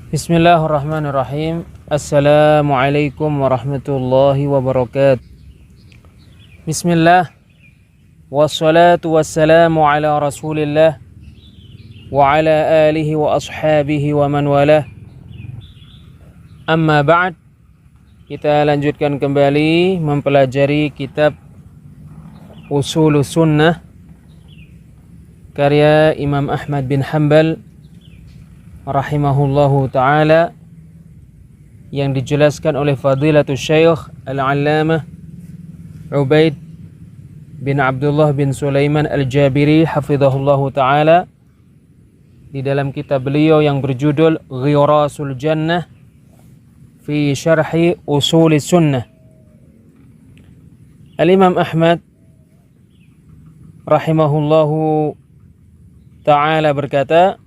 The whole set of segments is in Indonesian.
Bismillahirrahmanirrahim. Assalamualaikum warahmatullahi wabarakatuh. Bismillah. Wassalatu wassalamu ala rasulillah wa ala alihi wa ashabihi wa man walah. Amma ba'd. Kita lanjutkan kembali mempelajari kitab Ushulus Sunnah karya Imam Ahmad bin Hanbal rahimahullahu ta'ala, yang dijelaskan oleh Fadilatul Syekh Al-Allamah Ubaid bin Abdullah bin Sulaiman Al-Jabiri hafizahullahu ta'ala di dalam kitab beliau yang berjudul Ghirasul Jannah fi Syarhi Ushulis Sunnah. Al-Imam Ahmad rahimahullahu ta'ala berkata,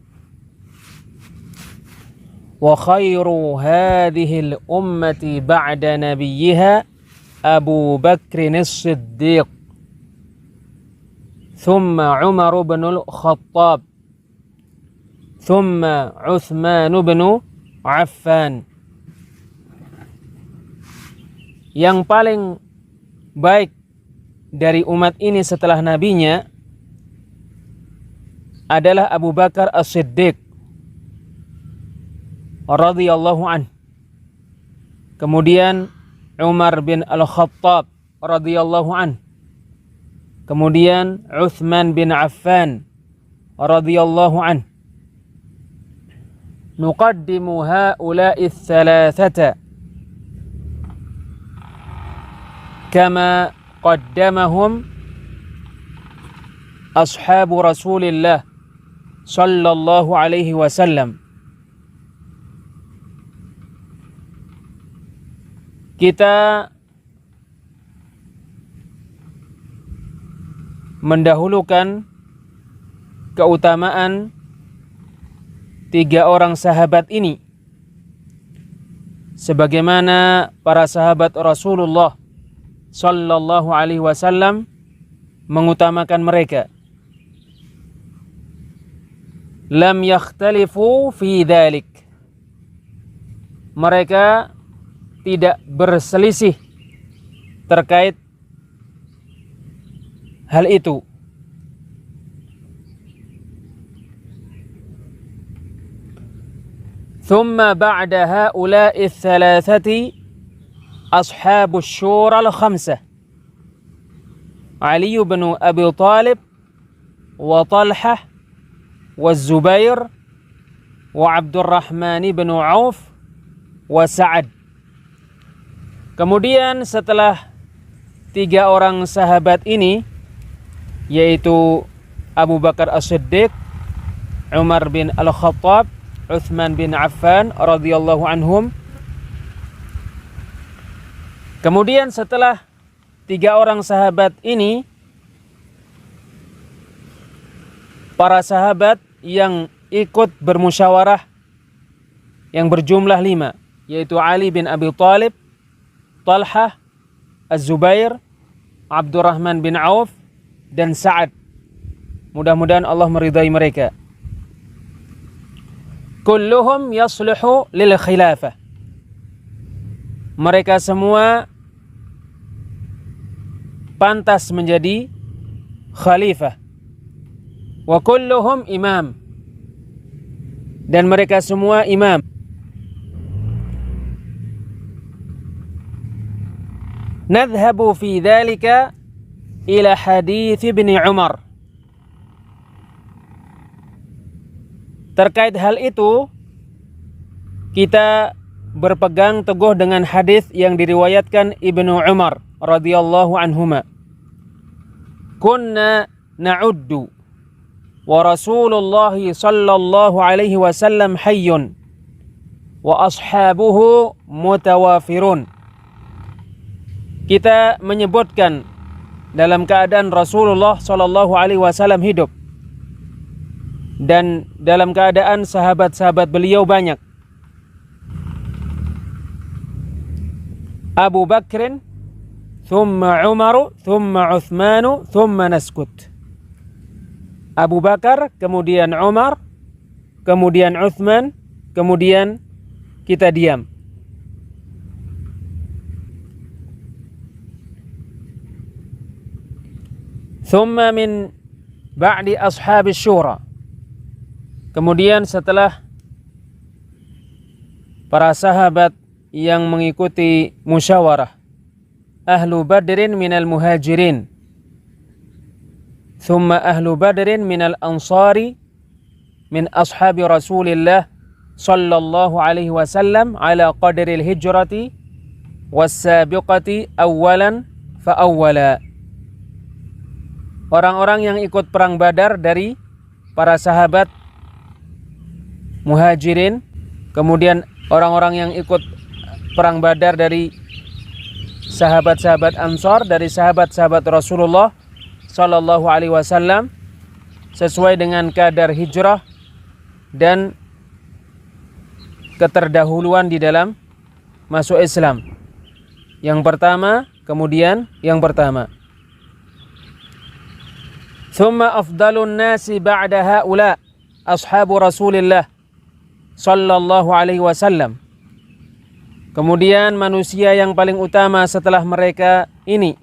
wa khairu hadhil ummati ba'da nabiyyiha Abu Bakr as-Siddiq thumma Umar bin al-Khattab thumma Uthman bin Affan. Yang paling baik dari umat ini setelah nabinya adalah Abu Bakar As-Siddiq radhiyallahu an. Kemudian Umar bin Al-Khattab radhiyallahu an. Kemudian Uthman bin Affan radhiyallahu an. Nuqaddimu haula'i thalathata kama qaddamahum ashabu Rasulillah sallallahu alaihi wasallam. Kita mendahulukan keutamaan tiga orang sahabat ini sebagaimana para sahabat Rasulullah sallallahu alaihi wasallam mengutamakan mereka. Lam yakhtalifu fi dhalik. Mereka tidak berselisih terkait hal itu. Thumma ba'da haula'i thalathati ashabus syura al-khamsah Ali bin Abi Talib wa Talhah wa Zubair wa Abdurrahman bin Auf wa Sa'ad. Kemudian setelah tiga orang sahabat ini, yaitu Abu Bakar As-Siddiq, Umar bin Al-Khattab, Uthman bin Affan radhiyallahu anhum. Kemudian setelah tiga orang sahabat ini, para sahabat yang ikut bermusyawarah yang berjumlah 5, yaitu Ali bin Abi Talib, Talhah, Az-Zubair, Abdurrahman bin Auf, dan Sa'ad. Mudah-mudahan Allah meridai mereka. Kulluhum yasluhu lil khilafah. Mereka semua pantas menjadi khalifah. Wa kulluhum imam. Dan mereka semua imam. Nadhhabu fi dhalika ila hadits Ibnu Umar. Terkait hal itu, kita berpegang teguh dengan hadis yang diriwayatkan Ibnu Umar radhiyallahu anhuma. Kunna na'uddu wa Rasulullah sallallahu alaihi wasallam hayyun wa ashabuhu mutawafirun. Kita menyebutkan dalam keadaan Rasulullah sallallahu alaihi wasallam hidup dan dalam keadaan sahabat-sahabat beliau banyak. Abu Bakrin, thumma Umaru, thumma Uthmanu, thumma naskut. Abu Bakar, kemudian Umar, kemudian Uthman, kemudian kita diam. Thumma min ba'di ashabis syura. Kemudian setelah para sahabat yang mengikuti musyawarah, ahlu badrin minal muhajirin, thumma ahlu badrin minal ansari min ashabi Rasulillah sallallahu alaihi wasallam ala qadril hijrati was-sabiqati awwalan fa awwala. Orang-orang yang ikut perang Badar dari para sahabat muhajirin, kemudian orang-orang yang ikut perang Badar dari sahabat-sahabat Ansar, dari sahabat-sahabat Rasulullah sallallahu alaihi wasallam, sesuai dengan kadar hijrah dan keterdahuluan di dalam masuk Islam. Yang pertama, kemudian yang pertama. Thumma afdalun nasi ba'da haula ashabu Rasulillah sallallahu alaihi wasallam. Kemudian manusia yang paling utama setelah mereka ini,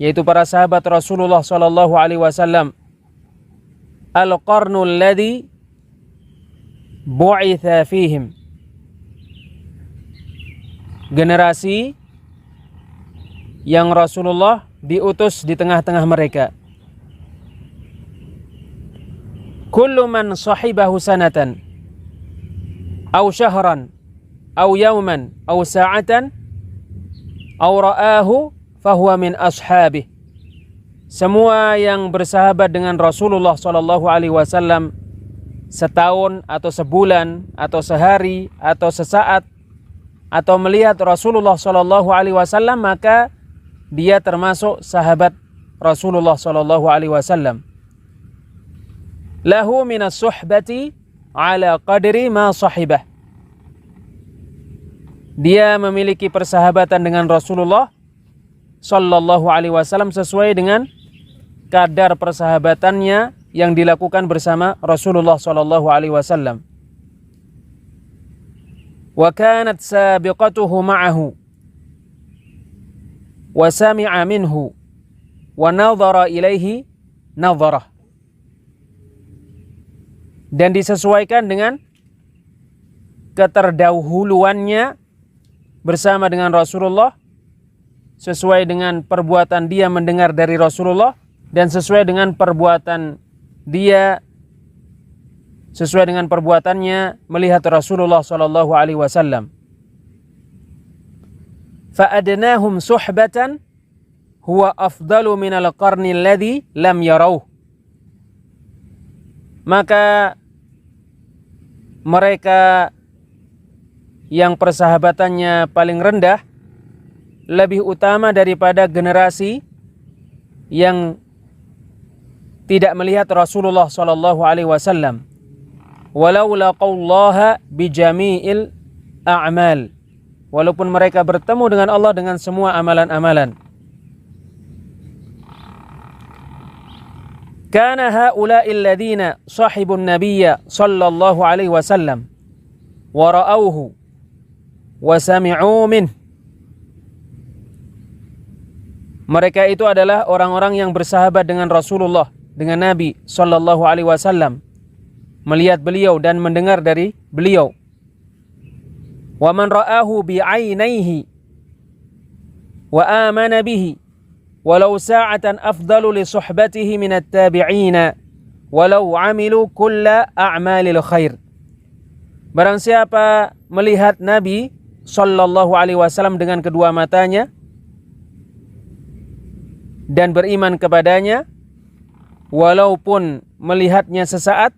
yaitu para sahabat Rasulullah sallallahu alaihi wasallam, al-qarnul ladzi bu'itha fihim. Generasi yang Rasulullah diutus di tengah-tengah mereka. Kullu man sahibahu sanatan aw syahran aw yawman aw sa'atan aw ra'ahu fahuwa min ashabih. Semua yang bersahabat dengan Rasulullah sallallahu alaihi wasallam setahun atau sebulan atau sehari atau sesaat atau melihat Rasulullah sallallahu alaihi wasallam, maka dia termasuk sahabat Rasulullah sallallahu alaihi wasallam. Lahu minas suhbati ala qadri ma sahibah. Dia memiliki persahabatan dengan Rasulullah sallallahu alaihi wasallam sesuai dengan kadar persahabatannya yang dilakukan bersama Rasulullah sallallahu alaihi wasallam. Wa kanat sabiqatuhu ma'ahu wa sami'a minhu wa nadhara ilaihi nadharah. Dan disesuaikan dengan keterdahuluannya bersama dengan Rasulullah, sesuai dengan perbuatan dia mendengar dari Rasulullah, dan sesuai dengan perbuatan dia, sesuai dengan perbuatannya melihat Rasulullah sallallahu alaihi wasallam. Fa adnahum suhbatan huwa afdalu minal qarni alladhi lam yarauh. Maka mereka yang persahabatannya paling rendah lebih utama daripada generasi yang tidak melihat Rasulullah sallallahu alaihi wasallam. Walau laqallaha bijami'il a'mal. Walaupun mereka bertemu dengan Allah dengan semua amalan-amalan. Kana haula'il ladzina sahibun nabiyya sallallahu alaihi wasallam wa ra'awhu wa sami'u min. Mereka itu adalah orang-orang yang bersahabat dengan Rasulullah, dengan Nabi sallallahu alaihi wasallam, melihat beliau dan mendengar dari beliau. Wa man ra'ahu bi'ainaihi wa amana bihi walau sa'atan afdalu li suhbatihi minat tabi'ina walau amilu kulla a'malil khair. Barang siapa melihat Nabi sallallahu alaihi wasallam dengan kedua matanya dan beriman kepadanya, walaupun melihatnya sesaat,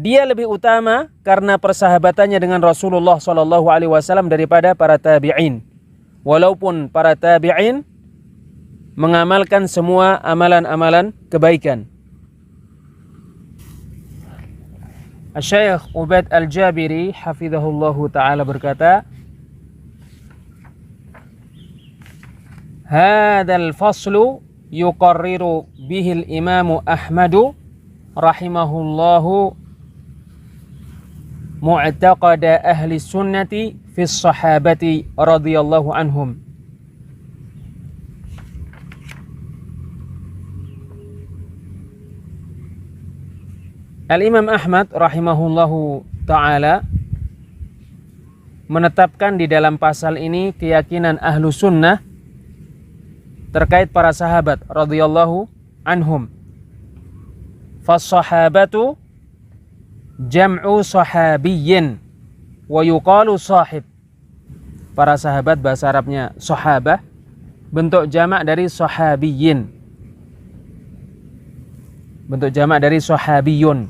dia lebih utama karena persahabatannya dengan Rasulullah sallallahu alaihi wasallam daripada para tabi'in. Walaupun para tabi'in mengamalkan semua amalan-amalan kebaikan. Asy-Syaikh Ubaid Al-Jabiri hafizahullahu ta'ala berkata, Hadzal faslu yuqarriru bihil imamu Ahmadu rahimahullahu mu'taqada ahli sunnati fi sahabati radhiyallahu anhum. Al-Imam Ahmad rahimahullahu ta'ala menetapkan di dalam pasal ini keyakinan ahlu sunnah terkait para sahabat radhiyallahu anhum. Fas-sahabatu jam'u sahabiyyin wa yuqalu sahib. Para sahabat bahasa Arabnya sahabah, bentuk jamak dari sahabiyyin, bentuk jamak dari sahabiyun,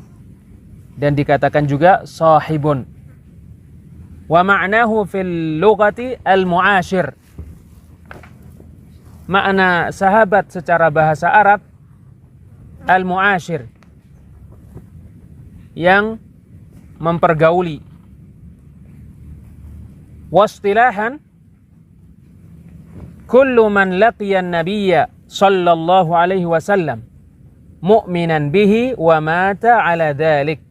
dan dikatakan juga sahibun. Wa ma'nahu fil lughati al-mu'ashir. Makna sahabat secara bahasa Arab al-mu'ashir, yang mempergauli. Wastilahan kullu man laqiya an-nabiyya sallallahu alaihi wasallam mu'minan bihi wa mata ala dhalik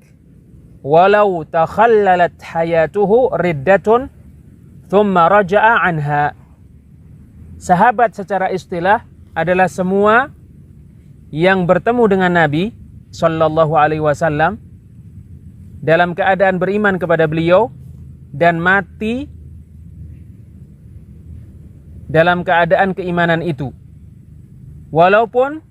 walau takhallalat hayatuhu riddatun thumma raja'a anha. Sahabat secara istilah adalah semua yang bertemu dengan Nabi sallallahu alaihi wasallam dalam keadaan beriman kepada beliau dan mati dalam keadaan keimanan itu, walaupun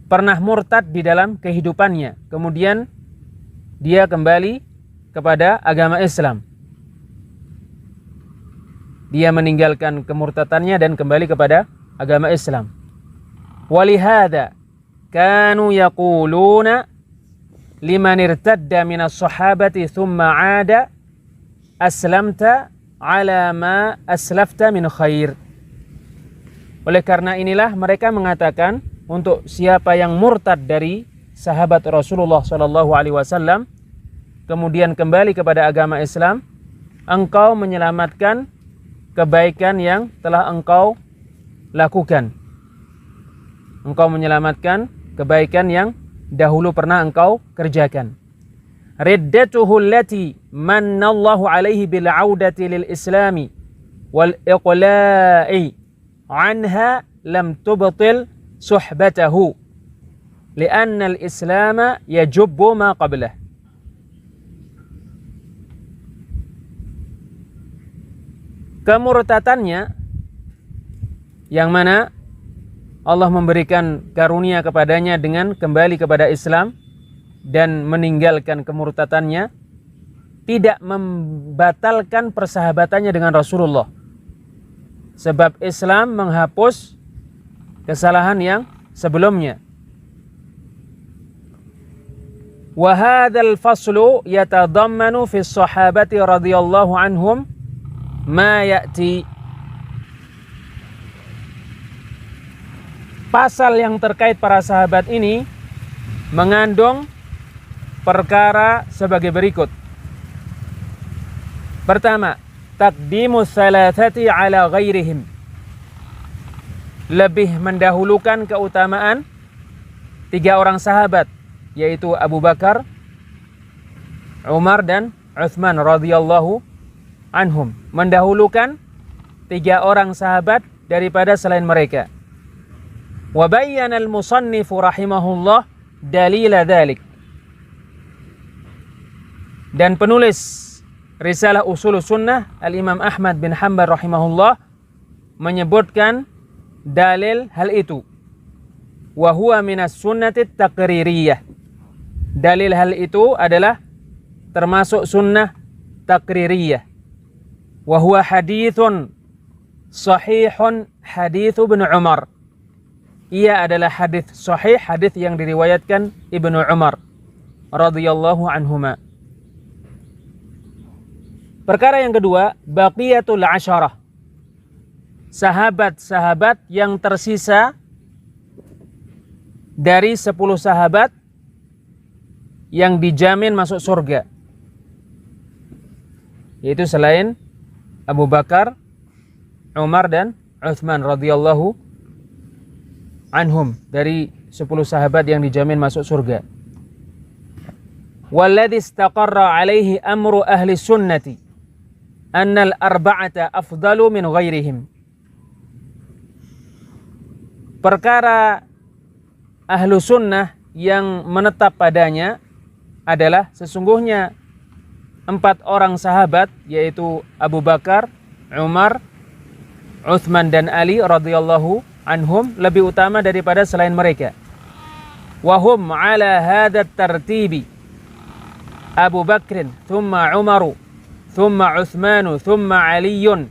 pernah murtad di dalam kehidupannya, kemudian dia kembali kepada agama Islam. Dia meninggalkan kemurtadannya dan kembali kepada agama Islam. Walihada kanu yaquluna liman irtadda minas sahabati thumma 'ada aslamta ala ma aslafta min khair. Oleh karena inilah mereka mengatakan untuk siapa yang murtad dari sahabat Rasulullah SAW kemudian kembali kepada agama Islam, engkau menyelamatkan kebaikan yang telah engkau lakukan. Engkau menyelamatkan kebaikan yang dahulu pernah engkau kerjakan. Riddatuhu allati mannallahu alaihi bil 'audati lil islami wal iqla'i anha lam tubtil suhbatahu li'anna al-islam yajubbu ma qablah. Kemurtadannya yang mana Allah memberikan karunia kepadanya dengan kembali kepada Islam dan meninggalkan kemurtadannya tidak membatalkan persahabatannya dengan Rasulullah, sebab Islam menghapus kesalahan yang sebelumnya. Wa hadzal faslu yatadammanu fi sahabati radhiyallahu anhum ma ya'ti. Pasal yang terkait para sahabat ini mengandung perkara sebagai berikut. Pertama, taqdimu thalathati ala ghairihim. Lebih mendahulukan keutamaan 3 orang sahabat, yaitu Abu Bakar, Umar dan Uthman radhiyallahu anhum. Mendahulukan 3 orang sahabat daripada selain mereka. Wa bayyana al-musannifu rahimahullah dalila dzalik. Dan penulis Risalah Ushul Sunnah Al-Imam Ahmad bin Hanbal rahimahullah menyebutkan dalil hal itu. Wa huwa minas sunnati taqririyah. Dalil hal itu adalah termasuk sunnah taqririyah. Wa huwa hadithun sahihun hadits Ibnu Umar. Ia adalah hadis sahih, hadis yang diriwayatkan Ibnu Umar radhiyallahu anhuma. Perkara yang kedua, baqiyatul asyarah. Sahabat-sahabat yang tersisa dari 10 sahabat yang dijamin masuk surga, yaitu selain Abu Bakar, Umar dan Uthman radhiyallahu anhum, dari 10 sahabat yang dijamin masuk surga. Walladhi istaqarra alaihi amru ahli sunnati annal arba'ata afdalu min ghairihim. Perkara ahlu sunnah yang menetap padanya adalah sesungguhnya 4 orang sahabat, yaitu Abu Bakar, Umar, Uthman dan Ali radhiyallahu anhum lebih utama daripada selain mereka. Wahum ala hadha tartibi Abu Bakrin, thumma Umaru, thumma Uthmanu, thumma Aliyun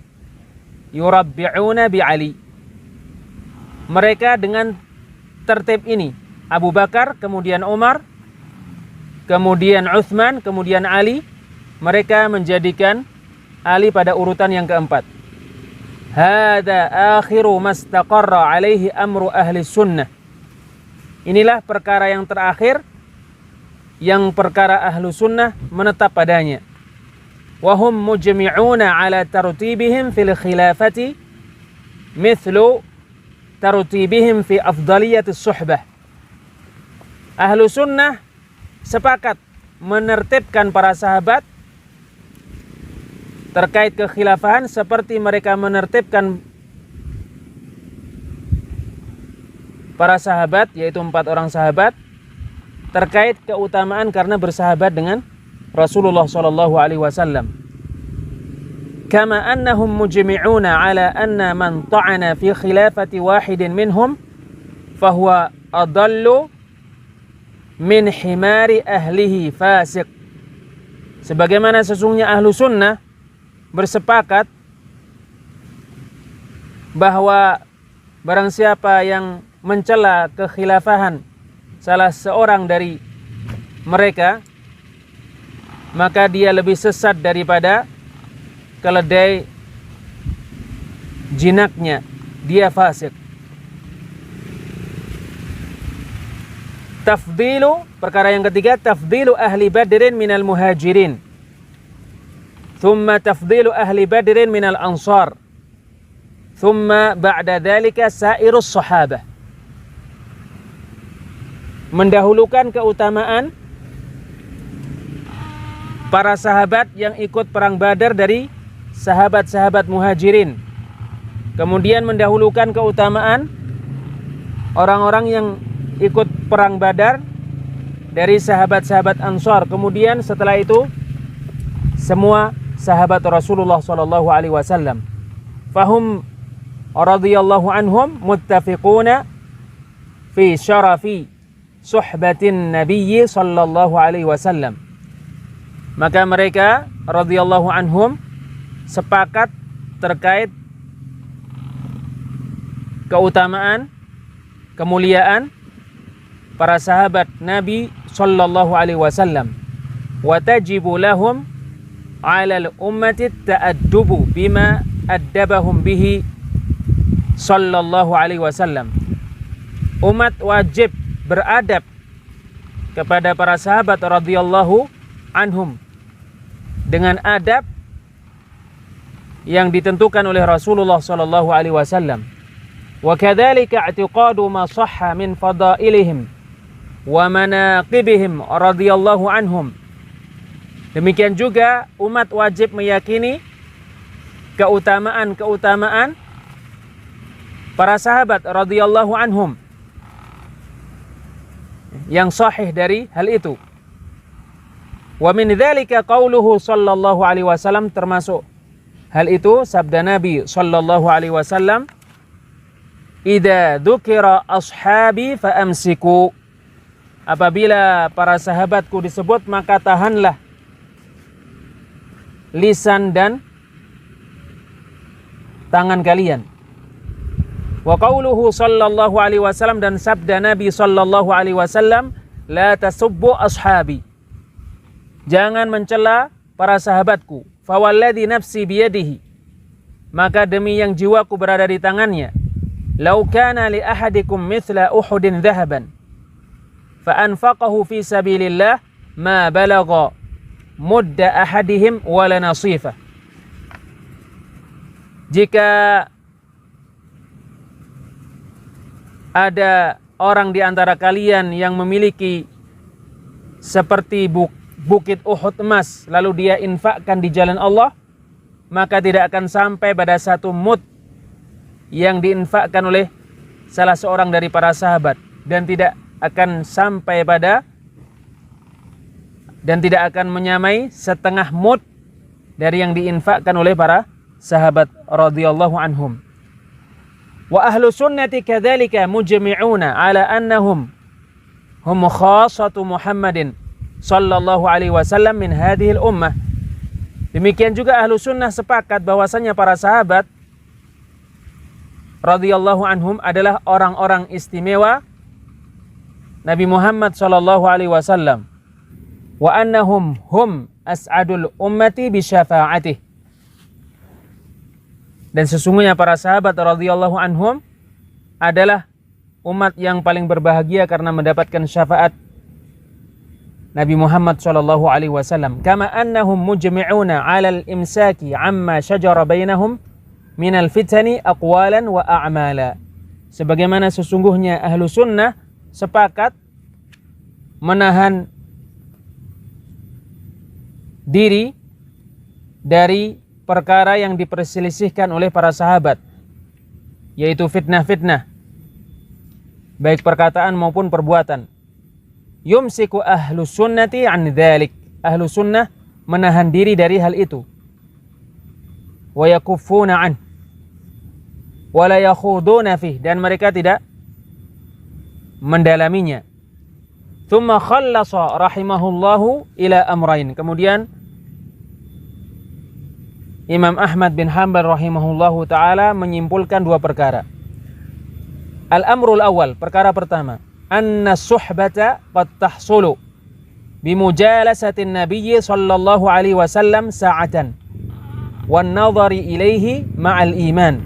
yurabbi'una bi Ali. Mereka dengan tertib ini, Abu Bakar, kemudian Umar, kemudian Uthman, kemudian Ali, mereka menjadikan Ali pada urutan yang keempat. Hada akhiru mastaqarra alaihi amru ahli sunnah. Inilah perkara yang terakhir yang perkara ahlu sunnah menetap padanya. Wahum mujmi'una ala tartibihim fil khilafati mithlu tartibihim fi afdaliyatis suhbah. Ahlu sunnah sepakat menertibkan para sahabat terkait kekhilafahan seperti mereka menertibkan para sahabat, yaitu 4 orang sahabat, terkait keutamaan karena bersahabat dengan Rasulullah sallallahu alaihi wasallam. Kama annahum mujmi'una ala anna man ta'ana fi khilafati wahidin minhum fahuwa adallu min himari ahlihi fasiq. Sebagaimana sesungguhnya ahlu sunnah bersepakat bahwa barang siapa yang mencela kekhilafahan salah seorang dari mereka, maka dia lebih sesat daripada keledai jinaknya, dia fasik. Tafdilu, perkara yang ketiga, tafdilu ahli badrin minal muhajirin, thumma tafdilu ahli badrin minal ansar, thumma ba'da dhalika sairus sahabah. Mendahulukan keutamaan para sahabat yang ikut perang Badar dari sahabat-sahabat muhajirin. Kemudian mendahulukan keutamaan orang-orang yang ikut perang Badar dari sahabat-sahabat Ansar. Kemudian setelah itu semua sahabat Rasulullah sallallahu alaihi wasallam. Fahum radhiyallahu anhum muttafiquna fi syarafi suhbatin nabiyyi sallallahu alaihi wasallam. Maka mereka radhiyallahu anhum sepakat terkait keutamaan, kemuliaan para sahabat Nabi sallallahu alaihi wasallam. Wa tajibu lahum 'ala al-ummati ta'addubu bima addabahum bihi sallallahu alaihi wasallam. Umat wajib beradab kepada para sahabat radhiyallahu anhum dengan adab yang ditentukan oleh Rasulullah sallallahu alaihi wasallam. Wa kadzalika i'tiqadu ma shahha min fadailihim wa manaqibihim radhiyallahu anhum. Demikian juga umat wajib meyakini keutamaan-keutamaan para sahabat radhiyallahu anhum yang sahih dari hal itu. Wa min dzalika qauluhu sallallahu alaihi wasallam, termasuk hal itu sabda Nabi sallallahu alaihi wasallam, idza dzukira ashabi fa amsiku. Apabila para sahabatku disebut, maka tahanlah lisan dan tangan kalian. Wa qauluhu sallallahu alaihi wasallam, dan sabda Nabi sallallahu alaihi wasallam, la tasubbu ashabi. Jangan mencela para sahabatku. Fawalladhi nafsi biyadihi. Maka demi yang jiwaku berada di tangannya, lau kana li ahadikum mithla Uhudin dhahaban fa anfaqahu fi sabilillah ma balagha mudda ahadihim wala nasifah. Jika ada orang di antara kalian yang memiliki seperti bukit Uhud emas lalu dia infakkan di jalan Allah, maka tidak akan sampai pada satu mud yang diinfakkan oleh salah seorang dari para sahabat, dan tidak akan sampai pada dan tidak akan menyamai setengah mud dari yang diinfakkan oleh para sahabat radhiyallahu anhum. Wa ahlu sunnati kadzalika mujmi'una ala annahum hum khassatu Muhammadin sallallahu alaihi wasallam min hadhil ummah. Demikian juga ahlu sunnah sepakat bahwasanya para sahabat radhiyallahu anhum adalah orang-orang istimewa Nabi Muhammad sallallahu alaihi wasallam. Wa annahum hum as'adul ummati bi syafa'atih. Dan sesungguhnya para sahabat radhiyallahu anhum adalah umat yang paling berbahagia karena mendapatkan syafaat Nabi Muhammad sallallahu alaihi wasallam. Kama annahum mujmi'una 'alal imsaki 'amma syajara bainahum minal fitani aqwalan wa a'mala. Sebagaimana sesungguhnya ahlu sunnah sepakat menahan diri dari perkara yang diperselisihkan oleh para sahabat, yaitu fitnah-fitnah, baik perkataan maupun perbuatan. Yumsiku ahlu sunnati an dzalik. Ahlu sunnah menahan diri dari hal itu. Wa yakuffuna an wa la yakhuduna fih, dan mereka tidak mendalaminya. Tsumma khallasa rahimahullahu ila amrain. Kemudian Imam Ahmad bin Hanbal rahimahullahu ta'ala menyimpulkan dua perkara. Al-amrul awal, perkara pertama, anna suhbata qad tahsulu bimujalasatin nabiyyi sallallahu alaihi wasallam sa'atan wan nadhari ilaihi ma'al iman.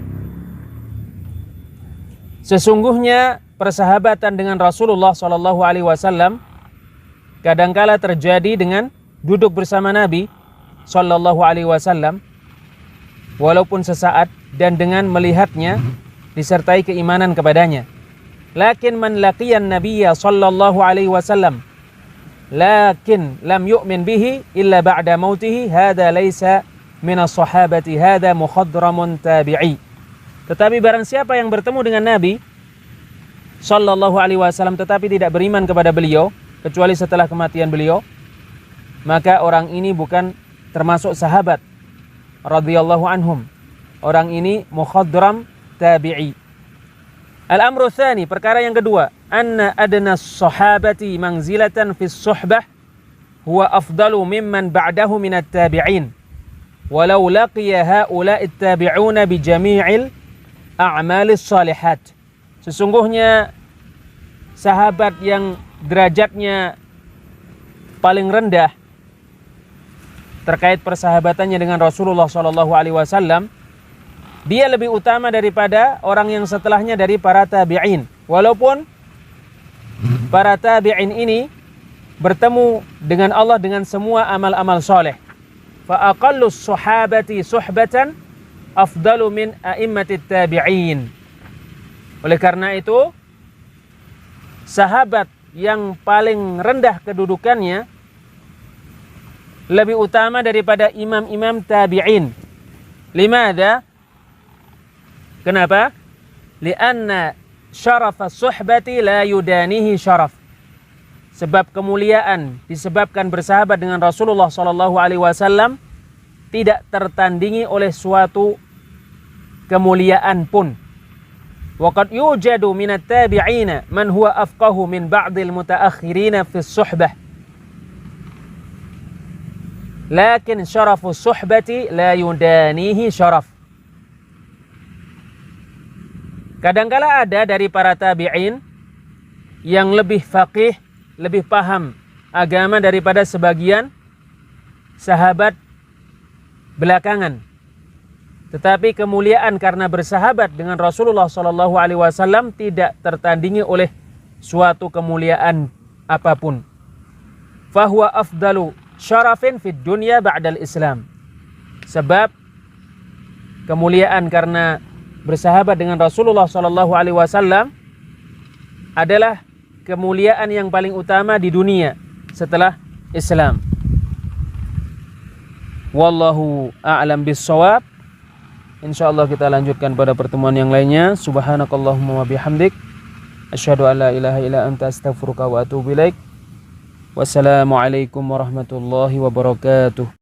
Sesungguhnya persahabatan dengan Rasulullah sallallahu alaihi wasallam kadangkala terjadi dengan duduk bersama Nabi sallallahu alaihi wasallam walaupun sesaat, dan dengan melihatnya disertai keimanan kepadanya. Lakin man laqiyan nabiyya sallallahu alaihi wasallam lakin lam yu'min bihi illa ba'da mautihi hadza laisa minas sahabati hadza mukhadramun tabi'i. Tetapi barang siapa yang bertemu dengan Nabi sallallahu alaihi wasallam tetapi tidak beriman kepada beliau kecuali setelah kematian beliau, maka orang ini bukan termasuk sahabat radhiyallahu anhum. Orang ini mukhadram tabi'i. Al-amru tsani, perkara yang kedua, anna adna sahabati manzilatan fi suhbah huwa afdalu mimman ba'dahu minat tabi'in walau laqiya haula'i tabi'una bi jami'il a'malis salihat. Sesungguhnya sahabat yang derajatnya paling rendah terkait persahabatannya dengan Rasulullah SAW, dia lebih utama daripada orang yang setelahnya dari para tabi'in. Walaupun para tabi'in ini bertemu dengan Allah dengan semua amal-amal soleh. Fa aqallus sahabati suhbatan afdalu min a'immatit tabi'in. Oleh karena itu, sahabat yang paling rendah kedudukannya lebih utama daripada imam-imam tabi'in. Limada? Kenapa? Lianna syarafa suhbati la yudanihi syaraf. Sebab kemuliaan disebabkan bersahabat dengan Rasulullah SAW tidak tertandingi oleh suatu kemuliaan pun. Waqad yujadu minat tabi'ina man huwa afqahu min ba'dil mutaakhirina fi suhbah. Lakin syarafu suhbati la yudanihi syaraf. Kadangkala ada dari para tabi'in yang lebih faqih, lebih paham agama daripada sebagian sahabat belakangan. Tetapi kemuliaan karena bersahabat dengan Rasulullah SAW tidak tertandingi oleh suatu kemuliaan apapun. Fahuwa afdalu syarafin fid dunya ba'dal Islam. Sebab kemuliaan karena bersahabat dengan Rasulullah SAW adalah kemuliaan yang paling utama di dunia setelah Islam. Wallahu a'lam bissawab. Insyaallah kita lanjutkan pada pertemuan yang lainnya. Subhanakallahumma wa bihamdik, asyhadu an la ilaha illa anta, astaghfiruka wa atubu ilaik. Wassalamualaikum warahmatullahi wabarakatuh.